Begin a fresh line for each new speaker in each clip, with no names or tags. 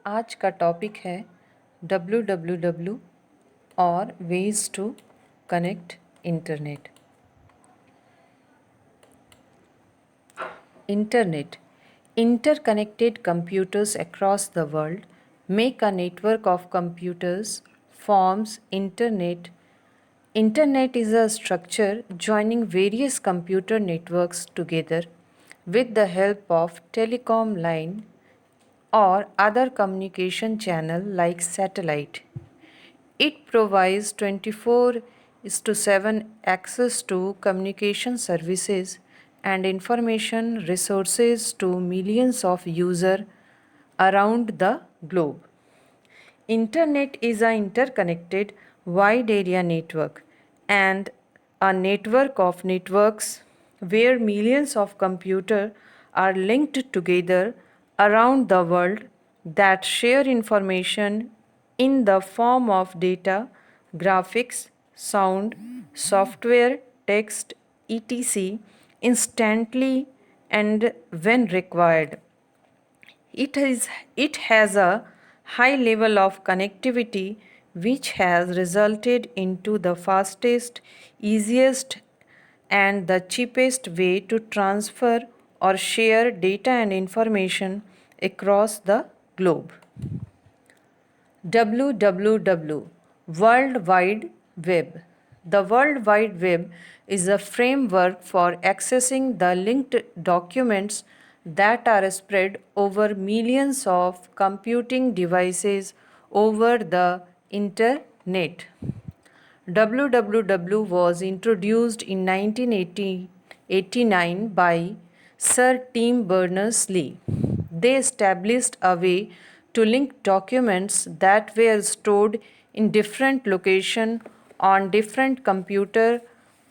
आज का टॉपिक है www और ways to connect internet. Internet. Interconnected computers across the world make a network of computers forms internet. Internet is a structure joining various computer networks together with the help of telecom line or other communication channel like satellite. It provides 24/7 access to communication services and information resources to millions of users around the globe. Internet is an interconnected wide area network and a network of networks where millions of computers are linked together around the world that share information in the form of data, graphics, sound, software, text, etc. instantly and when required. It has a high level of connectivity which has resulted into the fastest, easiest and the cheapest way to transfer or share data and information across the globe. WWW World Wide Web. The World Wide Web is a framework for accessing the linked documents that are spread over millions of computing devices over the internet. WWW was introduced in 1989 by Sir Tim Berners-Lee. They established a way to link documents that were stored in different locations on different computers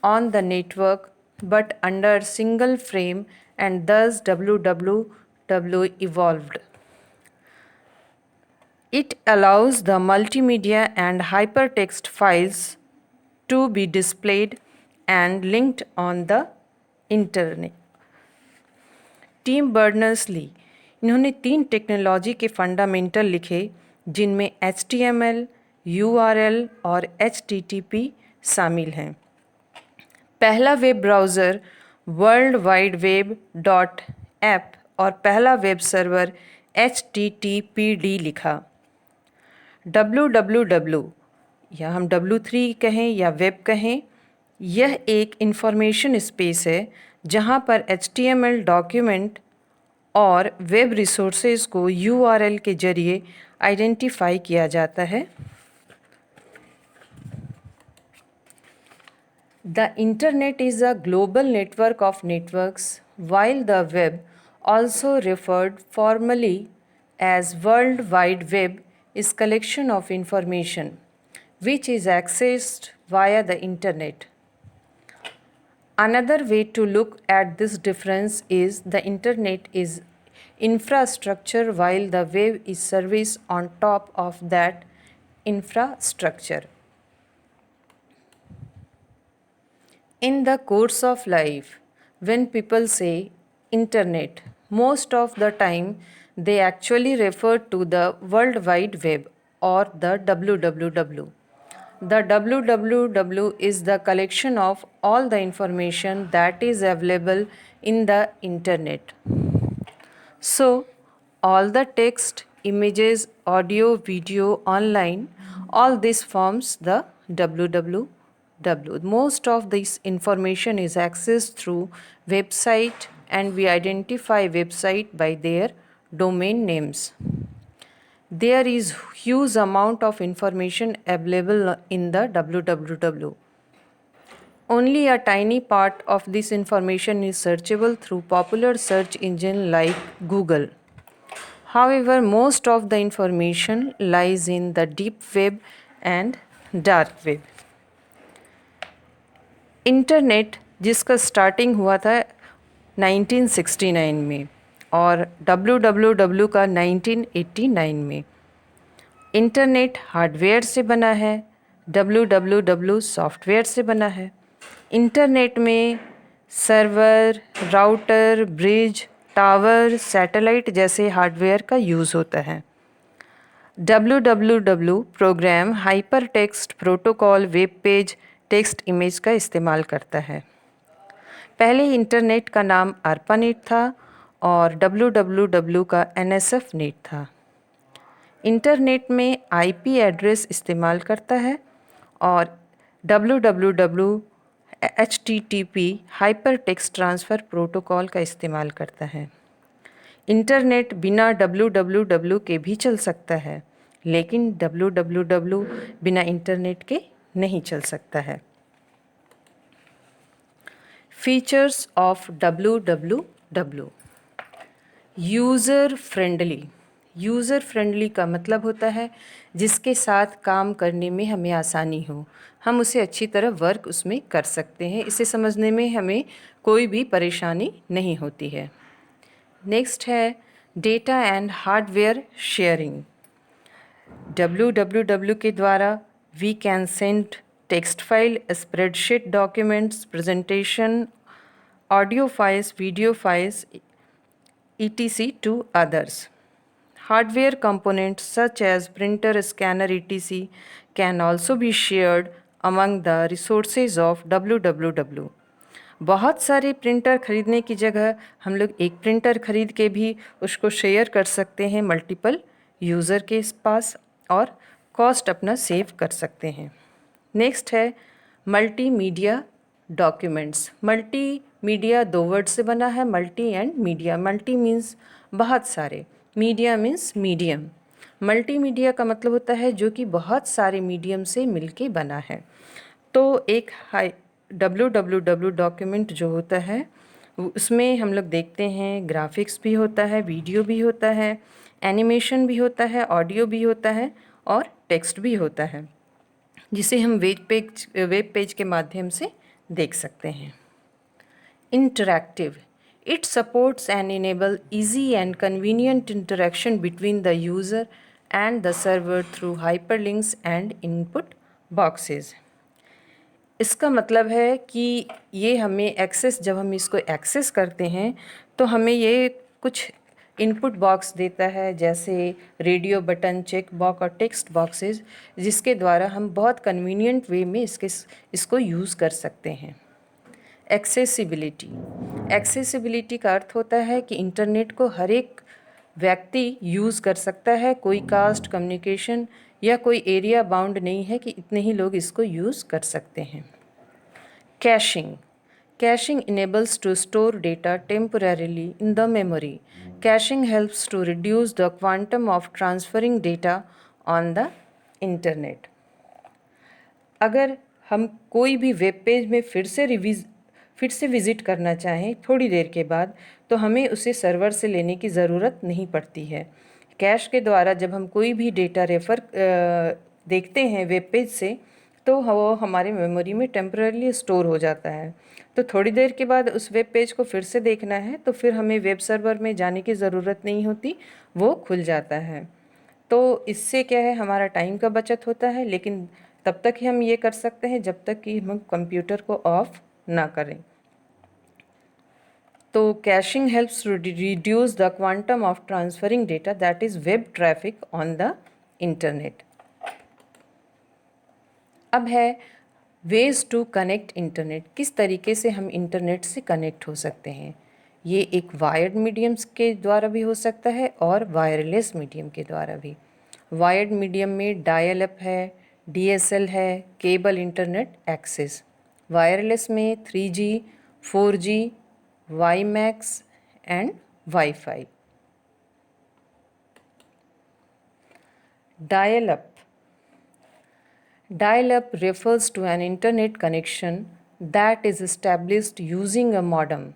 on the network but under a single frame, and thus WWW evolved. It allows the multimedia and hypertext files to be displayed and linked on the internet. Team Berners-Lee इन्होंने 3 technology के fundamental लिखे जिनमें HTML, URL और HTTP शामिल हैं। पहला web browser world wide web dot app और पहला वेब सर्वर HTTPD लिखा। WWW या हम W3 कहें या वेब कहें, यह एक इंफॉर्मेशन स्पेस है जहां पर HTML डॉक्यूमेंट और वेब रिसोर्सेज को URL के जरिए आइडेंटिफाई किया जाता है। The internet is a global network of networks, while the web, also referred formally as World Wide Web, is collection of information which is accessed via the internet. Another way to look at this difference is the internet is infrastructure while the web is service on top of that infrastructure. In the course of life, when people say internet, most of the time they actually refer to the World Wide Web or the WWW. The WWW is the collection of all the information that is available in the internet. So, all the text, images, audio, video, online, all this forms the WWW. Most of this information is accessed through website and we identify website by their domain names. There is huge amount of information available in the WWW. Only a tiny part of this information is searchable through popular search engine like Google. However, most of the information lies in the deep web and dark web. Internet जिसका starting हुआ था 1969 में और WWW का 1989 में। Internet hardware से बना है, WWW सॉफ्टवेयर से बना है। इंटरनेट में server, router, bridge, tower, satellite जैसे हार्डवेयर का यूज़ होता है। www program hypertext protocol web page text image का इस्तेमाल करता है। पहले इंटरनेट का नाम ARPANET था और www का NSF नेट था। इंटरनेट में IP एड्रेस इस्तेमाल करता है और www HTTP hyper text transfer protocol का इस्तेमाल करता है। इंटरनेट बिना www के भी चल सकता है, लेकिन www बिना इंटरनेट के नहीं चल सकता है। Features of www। User friendly. User friendly का मतलब होता है जिसके साथ काम करने में हमें आसानी हो, हम उसे अच्छी तरह वर्क उसमें कर सकते हैं, इसे समझने में हमें कोई भी परेशानी नहीं होती है। नेक्स्ट है data and hardware sharing. www के द्वारा we can send text file, spreadsheet documents, presentation, audio files, video files, etc. to others. Hardware components such as printer, scanner, etc. can also be shared among the resources of www. बहुत सारे printer खरीदने की जगह हम लोग एक printer खरीद के भी उसको शेयर कर सकते हैं मल्टीपल यूज़र के पास और कॉस्ट अपना सेव कर सकते हैं। नेक्स्ट है मल्टीमीडिया डॉक्यूमेंट्स। मल्टीमीडिया दो वर्ड से बना है, multi and media. Multi means बहुत सारे, मीडिया मीन्स मीडियम। मल्टीमीडिया का मतलब होता है जो कि बहुत सारे मीडियम से मिलके बना है। तो एक www डॉक्यूमेंट जो होता है उसमें हम लोग देखते हैं ग्राफिक्स भी होता है, वीडियो भी होता है, एनिमेशन भी होता है, ऑडियो भी होता है और टेक्स्ट भी होता है, जिसे हम वेब पेज के माध्यम से देख सकते हैं। Interactive. It supports and enable easy and convenient interaction between the user and the server through hyperlinks and input boxes. इसका मतलब है कि ये हमें एक्सेस, जब हम इसको एक्सेस करते हैं तो हमें ये कुछ इनपुट बॉक्स देता है, जैसे रेडियो बटन, चेक बॉक्स और टेक्स्ट बॉक्सेस, जिसके द्वारा हम बहुत कन्वीनियंट वे में इसको यूज़ कर सकते हैं। एक्सेसिबिलिटी। एक्सेसिबिलिटी का अर्थ होता है कि इंटरनेट को हर एक व्यक्ति यूज़ कर सकता है, कोई कास्ट, कम्युनिकेशन या कोई एरिया बाउंड नहीं है कि इतने ही लोग इसको यूज़ कर सकते हैं। Caching. Caching enables to store data temporarily in the memory. Caching helps to reduce the quantum of transferring data on the internet. अगर हम कोई भी वेब पेज में फिर से विज़िट करना चाहें थोड़ी देर के बाद, तो हमें उसे सर्वर से लेने की ज़रूरत नहीं पड़ती है। कैश के द्वारा जब हम कोई भी डेटा देखते हैं वेब पेज से, तो वो हमारे मेमोरी में टेम्पररी स्टोर हो जाता है। तो थोड़ी देर के बाद उस वेब पेज को फिर से देखना है तो फिर हमें वेब सर्वर में जाने की ज़रूरत नहीं होती, वो खुल जाता है। तो इससे क्या है, हमारा टाइम का बचत होता है, लेकिन तब तक ही हम ये कर सकते हैं जब तक कि हम कंप्यूटर को ऑफ ना करें। तो caching helps to reduce the quantum of transferring data, that is web traffic on the internet. अब है वेज टू कनेक्ट इंटरनेट। किस तरीके से हम इंटरनेट से कनेक्ट हो सकते हैं। ये एक वायर्ड मीडियम्स के द्वारा भी हो सकता है और वायरलेस मीडियम के द्वारा भी। वायर्ड मीडियम में डायल अप है, DSL है, केबल इंटरनेट एक्सेस। वायरलेस में 3G, 4G, WiMAX and wifi. Dial up. Dial-up refers to an internet connection that is established using a modem.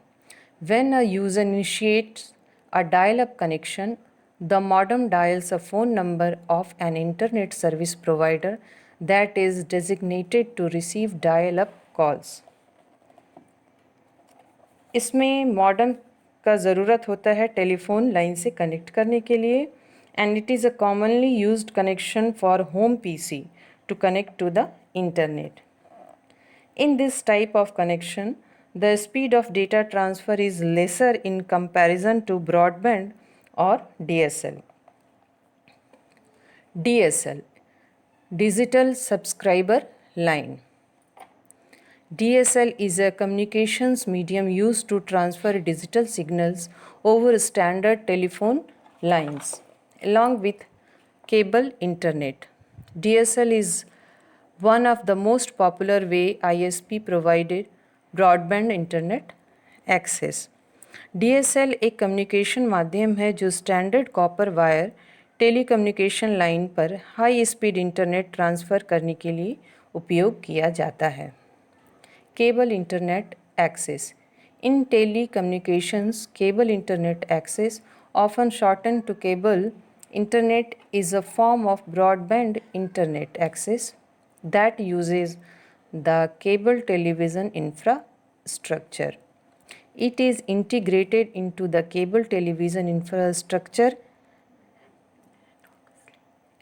When a user initiates a dial-up connection, the modem dials a phone number of an internet service provider that is designated to receive dial-up calls. इसमें modem का ज़रूरत होता है telephone line से connect करने के लिए, and it is a commonly used connection for home PC to connect to the internet. In this type of connection, the speed of data transfer is lesser in comparison to broadband or DSL. DSL, Digital Subscriber Line. DSL is a communications medium used to transfer digital signals over standard telephone lines, along with cable internet. DSL is one of the most popular way ISP provided broadband internet access. DSL एक communication माध्यम है जो standard copper wire telecommunication line पर high speed internet transfer करने के लिए उपयोग किया जाता है. Cable internet access. In telecommunications, cable internet access, often shortened to cable internet, is a form of broadband internet access that uses the cable television infrastructure. It is integrated into the cable television infrastructure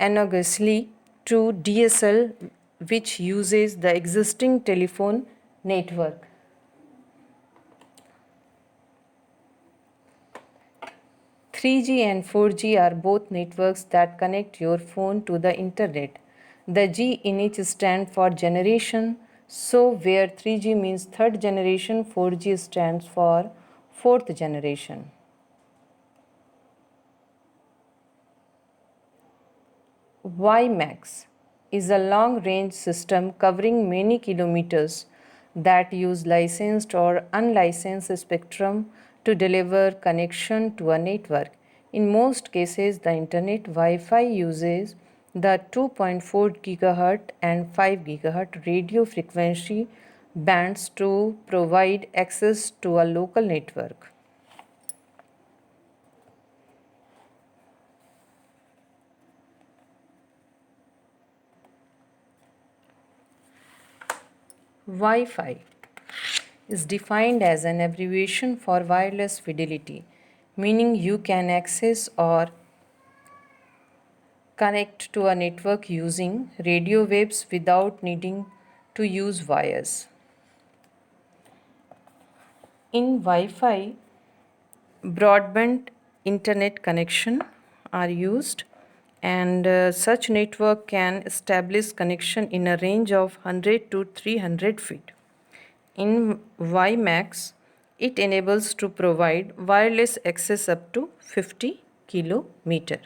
analogously to DSL, which uses the existing telephone network. Three G and 4G are both networks that connect your phone to the internet. The G in each stands for generation, so where 3G means third generation, 4G stands for fourth generation. WiMAX is a long range system covering many kilometers that use licensed or unlicensed spectrum to deliver connection to a network. In most cases, the internet Wi-Fi uses the 2.4 GHz and 5 GHz radio frequency bands to provide access to a local network. Wi-Fi is defined as an abbreviation for wireless fidelity, meaning you can access or connect to a network using radio waves without needing to use wires. In Wi-Fi, broadband internet connection are used, and such network can establish connection in a range of 100 to 300 feet. In WiMAX, it enables to provide wireless access up to 50 kilometer.